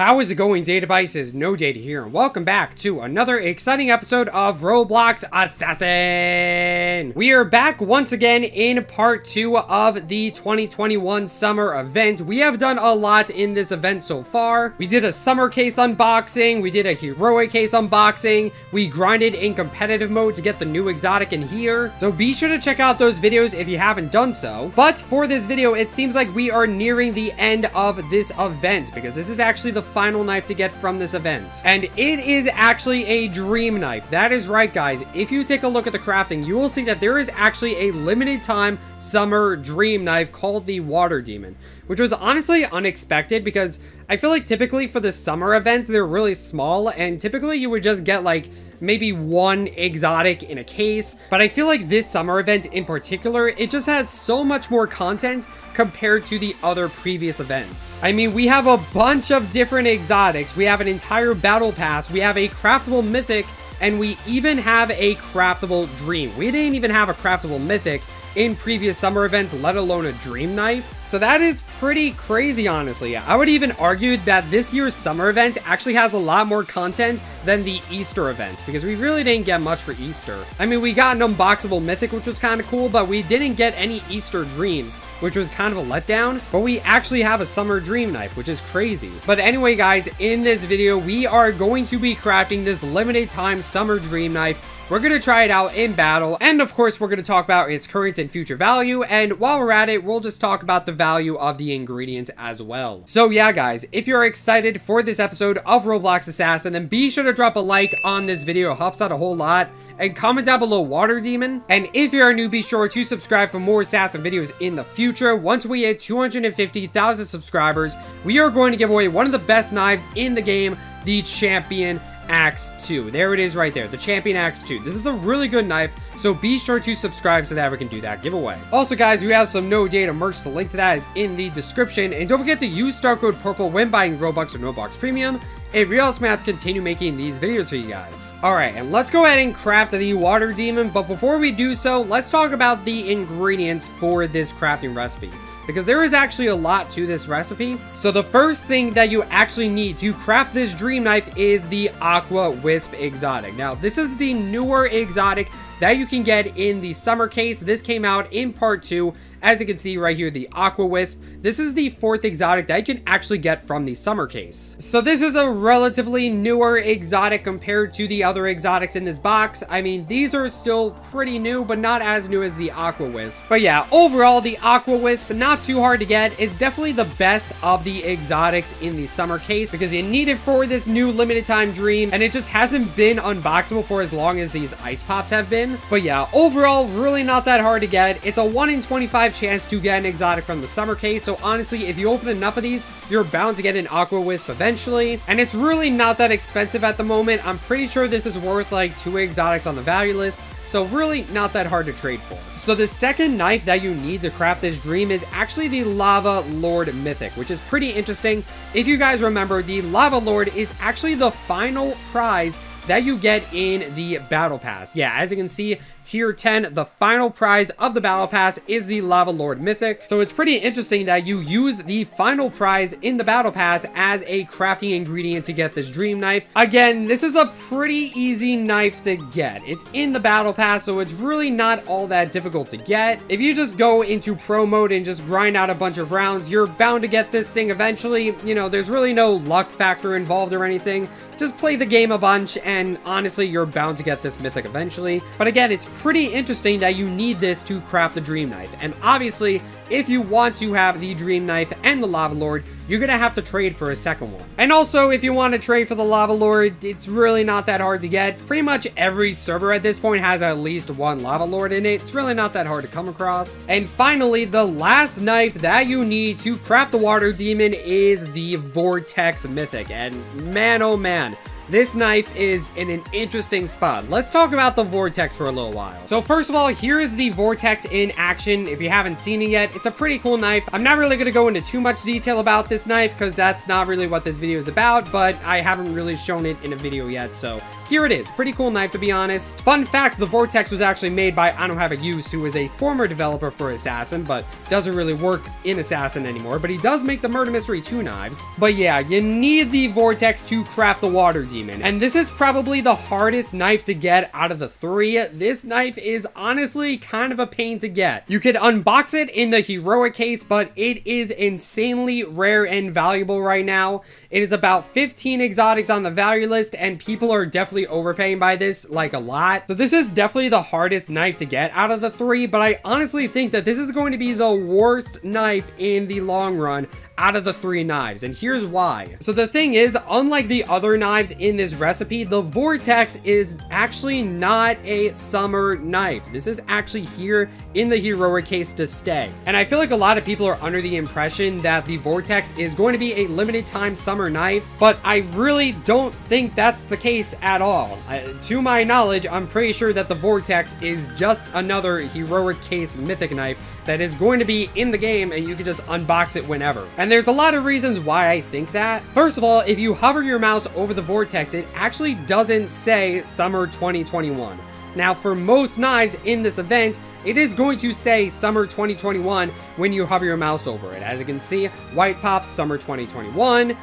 How is it going, Data Devices? No Data here, and welcome back to another exciting episode of Roblox Assassin! We are back once again in part 2 of the 2021 summer event. We have done a lot in this event so far. We did a summer case unboxing, we did a heroic case unboxing, we grinded in competitive mode to get the new exotic in here. So be sure to check out those videos if you haven't done so. But for this video, it seems like we are nearing the end of this event, because this is actually the final knife to get from this event, and it is actually a dream knife. That is right, guys. If you take a look at the crafting, you will see that there is actually a limited time summer dream knife called the Water Demon, which was honestly unexpected, because I feel like typically for the summer events they're really small, and typically you would just get like maybe one exotic in a case. But I feel like this summer event in particular, it just has so much more content compared to the other previous events. I mean, we have a bunch of different exotics, we have an entire battle pass, we have a craftable mythic, and we even have a craftable dream. We didn't even have a craftable mythic in previous summer events, let alone a dream knife. So that is pretty crazy, honestly. I would even argue that this year's summer event actually has a lot more content than the Easter event, because we really didn't get much for Easter. I mean, we got an unboxable mythic, which was kind of cool, but we didn't get any Easter dreams, which was kind of a letdown. But we actually have a summer dream knife, which is crazy. But anyway, guys, in this video, we are going to be crafting this limited time summer dream knife. We're going to try it out in battle, and of course we're going to talk about its current and future value, and while we're at it, we'll just talk about the value of the ingredients as well. So yeah, guys, if you're excited for this episode of Roblox Assassin, then be sure to drop a like on this video. It helps out a whole lot, and comment down below Water Demon. And if you're new, be sure to subscribe for more Assassin videos in the future. Once we hit 250,000 subscribers, we are going to give away one of the best knives in the game, the Champion Axe 2. There it is right there, the Champion Axe 2. This is a really good knife, so be sure to subscribe so that we can do that giveaway. Also, guys, we have some No Data merch. The link to that is in the description, and don't forget to use star code PURPLE when buying Robux or Roblox Premium. It really helps me out to continue making these videos for you guys. Alright, and let's go ahead and craft the Water Demon, but before we do so, let's talk about the ingredients for this crafting recipe, because there is actually a lot to this recipe. So the first thing that you actually need to craft this dream knife is the Aqua Wisp exotic. Now, this is the newer exotic that you can get in the summer case. This came out in part 2. As you can see right here, the Aqua Wisp. This is the 4th exotic that you can actually get from the summer case. So this is a relatively newer exotic compared to the other exotics in this box. I mean, these are still pretty new, but not as new as the Aqua Wisp. But yeah, overall, the Aqua Wisp, not too hard to get. It's definitely the best of the exotics in the summer case, because you need it for this new limited time dream, and it just hasn't been unboxable for as long as these ice pops have been. But yeah, overall, really not that hard to get. It's a 1 in 25 chance to get an exotic from the summer case, so honestly, if you open enough of these, you're bound to get an Aqua Wisp eventually, and it's really not that expensive at the moment. I'm pretty sure this is worth like 2 exotics on the value list, so really not that hard to trade for. So the second knife that you need to craft this dream is actually the Lava Lord Mythic, which is pretty interesting. If you guys remember, the Lava Lord is actually the final prize that you get in the battle pass. Yeah, as you can see, tier 10, the final prize of the battle pass is the Lava Lord Mythic. So it's pretty interesting that you use the final prize in the battle pass as a crafting ingredient to get this dream knife. Again, this is a pretty easy knife to get. It's in the battle pass, so it's really not all that difficult to get. If you just go into pro mode and just grind out a bunch of rounds, you're bound to get this thing eventually. You know, there's really no luck factor involved or anything. Just play the game a bunch, and honestly, you're bound to get this mythic eventually. But again, it's pretty interesting that you need this to craft the dream knife. And obviously, if you want to have the dream knife and the Lava Lord, you're gonna have to trade for a second one. And also, if you want to trade for the Lava Lord, it's really not that hard to get. Pretty much every server at this point has at least one Lava Lord in it. It's really not that hard to come across. And finally, the last knife that you need to craft the Water Demon is the Vortex Mythic. And man, oh man, this knife is in an interesting spot. Let's talk about the Vortex for a little while. So first of all, here is the Vortex in action. If you haven't seen it yet, it's a pretty cool knife. I'm not really going to go into too much detail about this knife, because that's not really what this video is about, but I haven't really shown it in a video yet, so here it is. Pretty cool knife, to be honest. Fun fact, the Vortex was actually made by I Don't Have a Use, who is a former developer for Assassin, but doesn't really work in Assassin anymore. But he does make the Murder Mystery 2 knives. But yeah, you need the Vortex to craft the Water Demon. And this is probably the hardest knife to get out of the three. This knife is honestly kind of a pain to get. You could unbox it in the Heroic case, but it is insanely rare and valuable right now. It is about 15 exotics on the value list, and people are definitely overpaying by this, like, a lot. So this is definitely the hardest knife to get out of the three, but I honestly think that this is going to be the worst knife in the long run out of the three knives, and here's why. So the thing is, unlike the other knives in this recipe, the Vortex is actually not a summer knife. This is actually here in the Heroic case to stay. And I feel like a lot of people are under the impression that the Vortex is going to be a limited time summer knife, but I really don't think that's the case at all. To my knowledge, I'm pretty sure that the Vortex is just another Heroic case mythic knife that is going to be in the game, and you can just unbox it whenever. And there's a lot of reasons why I think that. First of all, if you hover your mouse over the Vortex, it actually doesn't say Summer 2021. Now, for most knives in this event, it is going to say Summer 2021 when you hover your mouse over it. As you can see, White Pop, Summer 2021,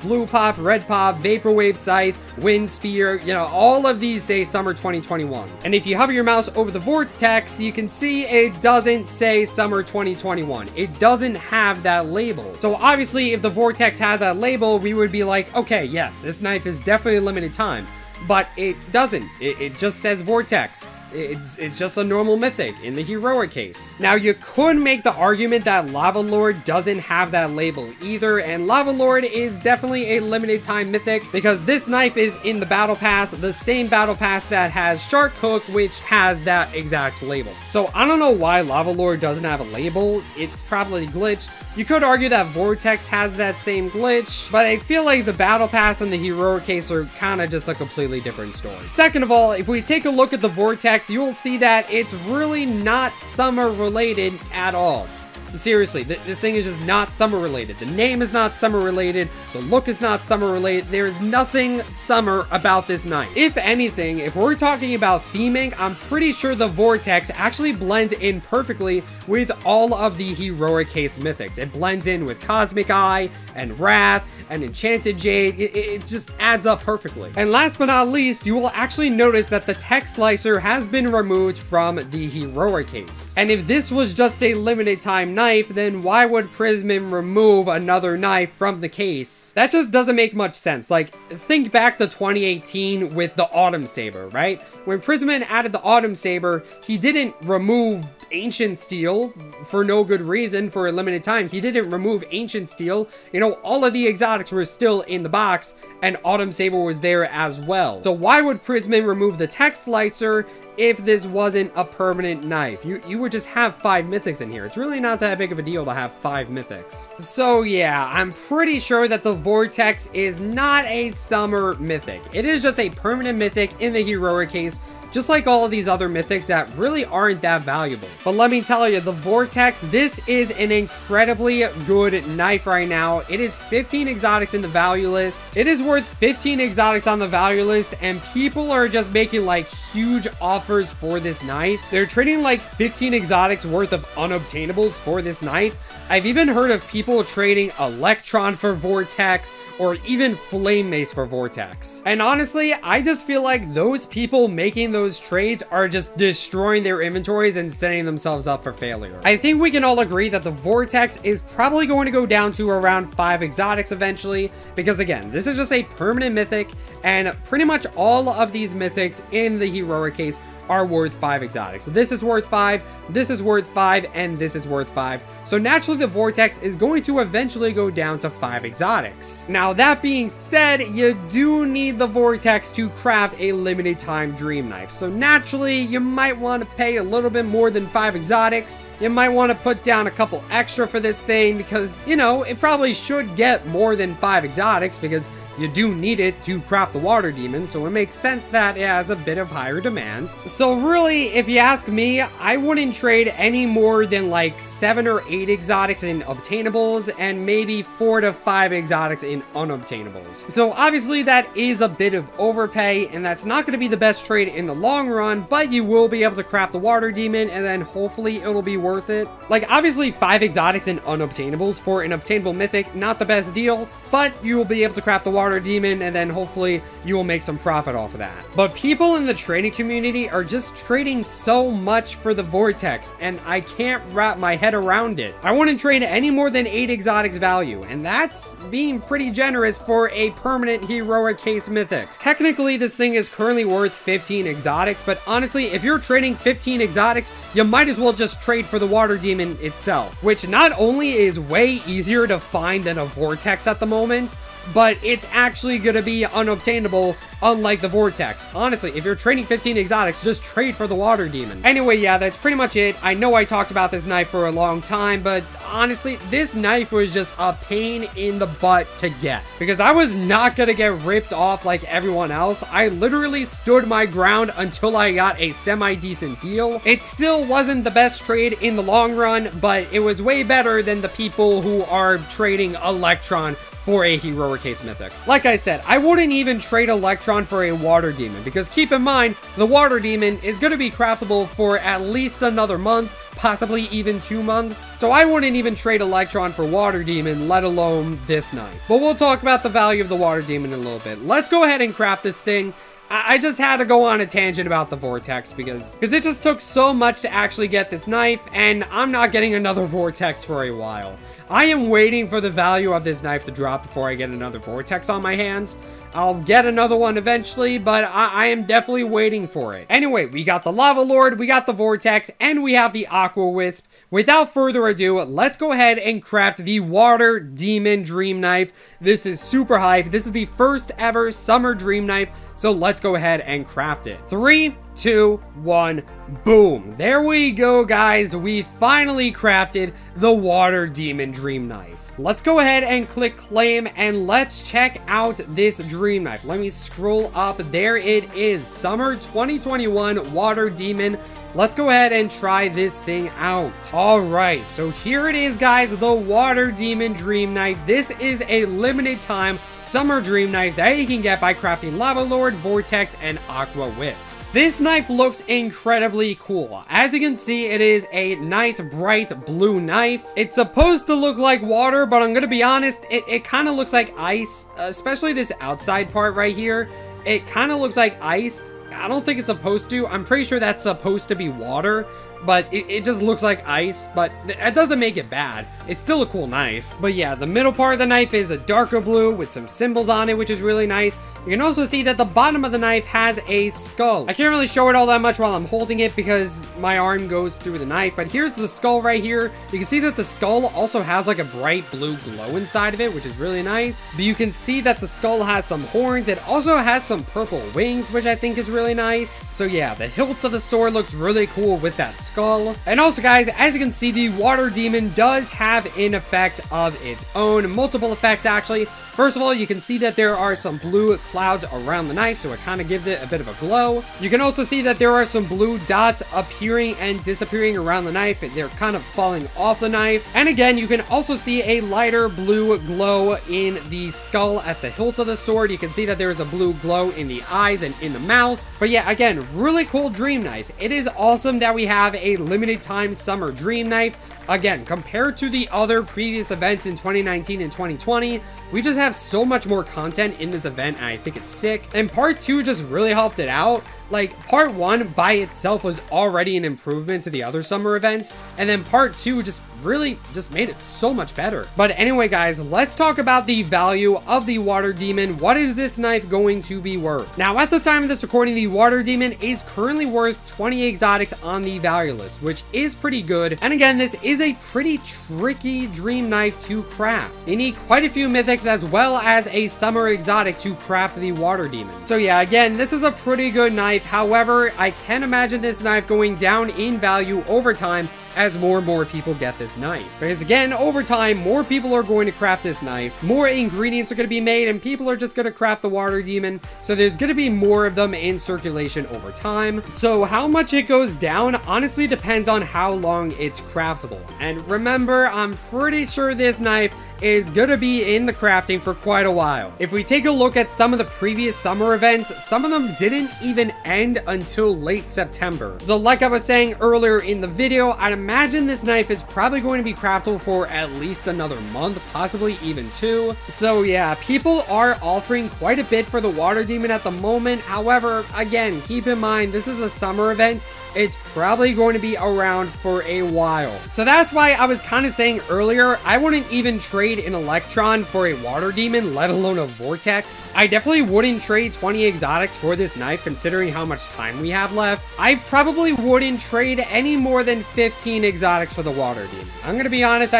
Blue Pop, Red Pop, Vaporwave Scythe, Wind Spear, you know, all of these say Summer 2021. And if you hover your mouse over the Vortex, you can see it doesn't say Summer 2021. It doesn't have that label. So obviously, if the Vortex had that label, we would be like, okay, yes, this knife is definitely a limited time. But it doesn't. It just says Vortex. It's just a normal mythic in the Heroic case. Now, you could make the argument that Lava Lord doesn't have that label either, and Lava Lord is definitely a limited time mythic because this knife is in the battle pass, the same battle pass that has Shark Hook, which has that exact label. So I don't know why Lava Lord doesn't have a label. It's probably glitched. You could argue that Vortex has that same glitch, but I feel like the battle pass and the Heroic case are kind of just a completely different story. Second of all, if we take a look at the Vortex, you will see that it's really not summer related at all. Seriously, this thing is just not summer related. The name is not summer related. The look is not summer related. There is nothing summer about this knife. If anything, if we're talking about theming, I'm pretty sure the Vortex actually blends in perfectly with all of the Heroic case mythics. It blends in with Cosmic Eye and Wrath and Enchanted Jade. It just adds up perfectly. And last but not least, you will actually notice that the text slicer has been removed from the Heroic case. And if this was just a limited time knife, then why would Prism remove another knife from the case? That just doesn't make much sense. Like, think back to 2018 with the Autumn Saber, right? When Prism added the Autumn Saber, he didn't remove Ancient Steel for no good reason for a limited time. He didn't remove Ancient Steel. You know, all of the exotics were still in the box, and Autumn Saber was there as well. So why would Prism remove the text slicer if this wasn't a permanent knife? You would just have 5 mythics in here. It's really not that big of a deal to have 5 mythics. So yeah, I'm pretty sure that the Vortex is not a summer mythic. It is just a permanent mythic in the Heroic case, just like all of these other mythics that really aren't that valuable. But let me tell you, the Vortex, this is an incredibly good knife right now. It is 15 exotics in the value list. It is worth 15 exotics on the value list, and people are just making like huge offers for this knife. They're trading like 15 exotics worth of unobtainables for this knife. I've even heard of people trading Electron for Vortex, or even Flame Mace for Vortex. And honestly, I just feel like those people making those trades are just destroying their inventories and setting themselves up for failure. I think we can all agree that the Vortex is probably going to go down to around 5 exotics eventually, because again, this is just a permanent mythic, and pretty much all of these mythics in the Heroic case are worth 5 exotics. This is worth 5, this is worth 5, and this is worth 5. So naturally, the Vortex is going to eventually go down to 5 exotics. Now, that being said, you do need the Vortex to craft a limited time dream knife. So naturally, you might want to pay a little bit more than 5 exotics. You might want to put down a couple extra for this thing because, you know, it probably should get more than 5 exotics because you do need it to craft the water demon, so it makes sense that it has a bit of higher demand. So really, if you ask me, I wouldn't trade any more than like 7 or 8 exotics in obtainables and maybe 4 to 5 exotics in unobtainables. So obviously that is a bit of overpay, and that's not going to be the best trade in the long run, but you will be able to craft the water demon, and then hopefully it'll be worth it. Like, obviously 5 exotics in unobtainables for an obtainable mythic, not the best deal, but you will be able to craft the water demon, and then hopefully you will make some profit off of that. But people in the trading community are just trading so much for the vortex, and I can't wrap my head around it. I wouldn't trade any more than 8 exotics value, and that's being pretty generous for a permanent heroic case mythic. Technically, this thing is currently worth 15 exotics, but honestly, if you're trading 15 exotics, you might as well just trade for the water demon itself, which not only is way easier to find than a vortex at the moment, but it's actually going to be unobtainable, unlike the vortex. Honestly, if you're trading 15 exotics, just trade for the water demon. Anyway, yeah, that's pretty much it. I know I talked about this knife for a long time, but honestly, this knife was just a pain in the butt to get, because I was not going to get ripped off like everyone else. I literally stood my ground until I got a semi-decent deal. It still wasn't the best trade in the long run, but it was way better than the people who are trading Electron for a heroic case mythic. Like I said, I wouldn't even trade Electron for a water demon, because keep in mind, the water demon is going to be craftable for at least another month, possibly even 2 months. So I wouldn't even trade Electron for water demon, let alone this knife. But we'll talk about the value of the water demon in a little bit. Let's go ahead and craft this thing. I just had to go on a tangent about the vortex because it just took so much to actually get this knife, and I'm not getting another vortex for a while. I am waiting for the value of this knife to drop before I get another vortex on my hands. I'll get another one eventually, but I am definitely waiting for it. Anyway, we got the Lava Lord, we got the Vortex, and we have the Aqua Wisp. Without further ado, let's go ahead and craft the Water Demon Dream Knife. This is super hype. This is the first ever Summer Dream Knife, so let's go ahead and craft it. 3, 2, 1, boom. There we go, guys. We finally crafted the Water Demon Dream Knife. Let's go ahead and click claim, and let's check out this dream knife. Let me scroll up. There it is. Summer 2021 Water Demon. Let's go ahead and try this thing out. All right, so here it is, guys, the Water Demon Dream Knife. This is a limited time summer dream knife that you can get by crafting Lava Lord, Vortex, and Aqua Wisp. This knife looks incredibly cool. As you can see, it is a nice bright blue knife. It's supposed to look like water, but I'm gonna be honest, it kind of looks like ice, especially this outside part right here. It kind of looks like ice. I don't think it's supposed to. I'm pretty sure that's supposed to be water, but it just looks like ice, but that doesn't make it bad. It's still a cool knife. But yeah, the middle part of the knife is a darker blue with some symbols on it, which is really nice. You can also see that the bottom of the knife has a skull. I can't really show it all that much while I'm holding it because my arm goes through the knife, but here's the skull right here. You can see that the skull also has like a bright blue glow inside of it, which is really nice. But you can see that the skull has some horns. It also has some purple wings, which I think is really nice. So yeah, the hilt of the sword looks really cool with that skull. And also, guys, as you can see, the Water Demon does have an effect of its own. Multiple effects, actually. First of all, you can see that there are some blue clouds around the knife, so it kind of gives it a bit of a glow. You can also see that there are some blue dots appearing and disappearing around the knife, and they're kind of falling off the knife. And again, you can also see a lighter blue glow in the skull at the hilt of the sword. You can see that there is a blue glow in the eyes and in the mouth. But yeah, again, really cool dream knife. It is awesome that we have a limited time summer dream knife. Again, compared to the other previous events in 2019 and 2020, we just have so much more content in this event, and I think it's sick. And part 2 just really helped it out. Like, part 1 by itself was already an improvement to the other summer events, and then part 2 just really made it so much better. But anyway, guys, let's talk about the value of the Water Demon. What is this knife going to be worth? Now, at the time of this recording, the Water Demon is currently worth 20 exotics on the value list, which is pretty good. And again, this is a pretty tricky dream knife to craft. You need quite a few mythics as well as a summer exotic to craft the Water Demon. So yeah, again, this is a pretty good knife. However, I can imagine this knife going down in value over time as more and more people get this knife. Because again, over time, more people are going to craft this knife, more ingredients are going to be made, and people are just going to craft the water demon. So there's going to be more of them in circulation over time. So how much it goes down honestly depends on how long it's craftable. And remember, I'm pretty sure this knife is gonna be in the crafting for quite a while. If we take a look at some of the previous summer events, some of them didn't even end until late September. So like I was saying earlier in the video, I'd imagine this knife is probably going to be craftable for at least another month, possibly even 2. So yeah, people are offering quite a bit for the water demon at the moment. However, again, keep in mind, this is a summer event. It's probably going to be around for a while. So that's why I was kind of saying earlier, I wouldn't even trade an Electron for a water demon, let alone a vortex. I definitely wouldn't trade 20 exotics for this knife, considering how much time we have left. I probably wouldn't trade any more than 15 exotics for the water demon. I'm gonna be honest,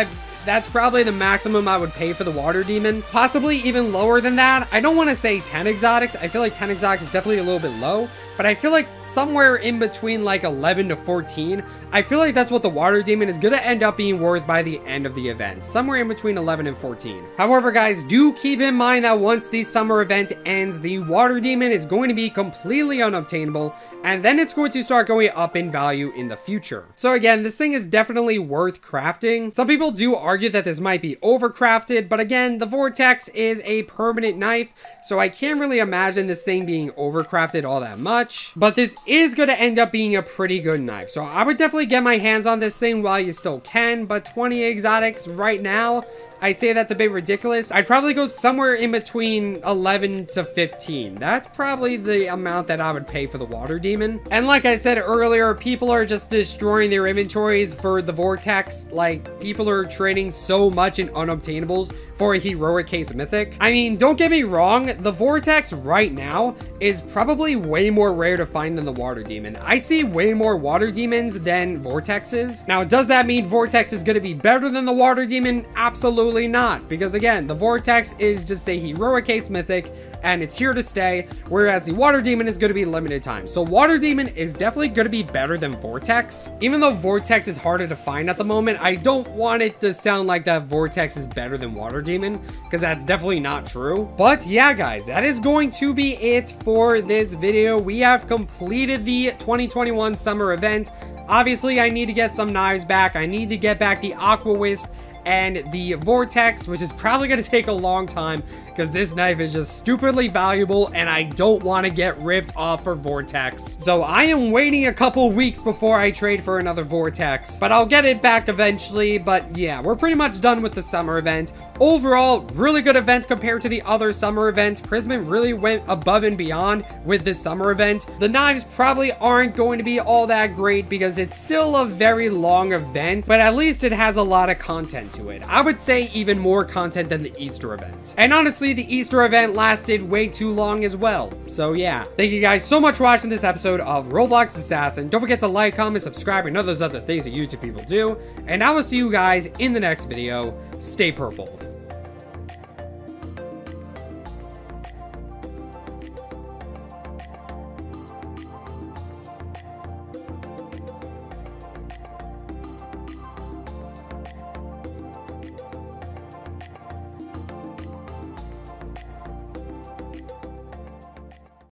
that's probably the maximum I would pay for the water demon. Possibly even lower than that. I don't want to say 10 exotics. I feel like 10 exotics is definitely a little bit low. But I feel like somewhere in between like 11 to 14, I feel like that's what the water demon is going to end up being worth by the end of the event. Somewhere in between 11 and 14. However, guys, do keep in mind that once the summer event ends, the water demon is going to be completely unobtainable. And then it's going to start going up in value in the future. So again, this thing is definitely worth crafting. Some people do argue that this might be overcrafted, but again, the vortex is a permanent knife, so I can't really imagine this thing being overcrafted all that much. But this is going to end up being a pretty good knife, so I would definitely get my hands on this thing while you still can. But 20 exotics right now, I'd say that's a bit ridiculous. I'd probably go somewhere in between 11 to 15. That's probably the amount that I would pay for the water demon. And like I said earlier, people are just destroying their inventories for the vortex. Like, people are trading so much in unobtainables for a heroic case mythic. I mean, don't get me wrong, the vortex right now is probably way more rare to find than the water demon. I see way more water demons than vortexes. Now, does that mean vortex is going to be better than the water demon? Absolutely not, because again, the vortex is just a heroic case mythic and it's here to stay, whereas the water demon is going to be limited time. So water demon is definitely going to be better than vortex. Even though vortex is harder to find at the moment, I don't want it to sound like that vortex is better than water demon, because that's definitely not true. But yeah, guys, that is going to be it for this video. We have completed the 2021 summer event. Obviously, I need to get some knives back. I need to get back the Aqua Wisp and the vortex, which is probably going to take a long time because this knife is just stupidly valuable and I don't want to get ripped off for vortex. So I am waiting a couple weeks before I trade for another vortex, but I'll get it back eventually. But yeah, we're pretty much done with the summer event. Overall, really good event compared to the other summer events. Prisman really went above and beyond with this summer event. The knives probably aren't going to be all that great because it's still a very long event, but at least it has a lot of content to it. I would say even more content than the Easter event. And honestly, the Easter event lasted way too long as well. So yeah, thank you guys so much for watching this episode of Roblox Assassin. Don't forget to like, comment, subscribe, and all those other things that YouTube people do. And I will see you guys in the next video. Stay purple.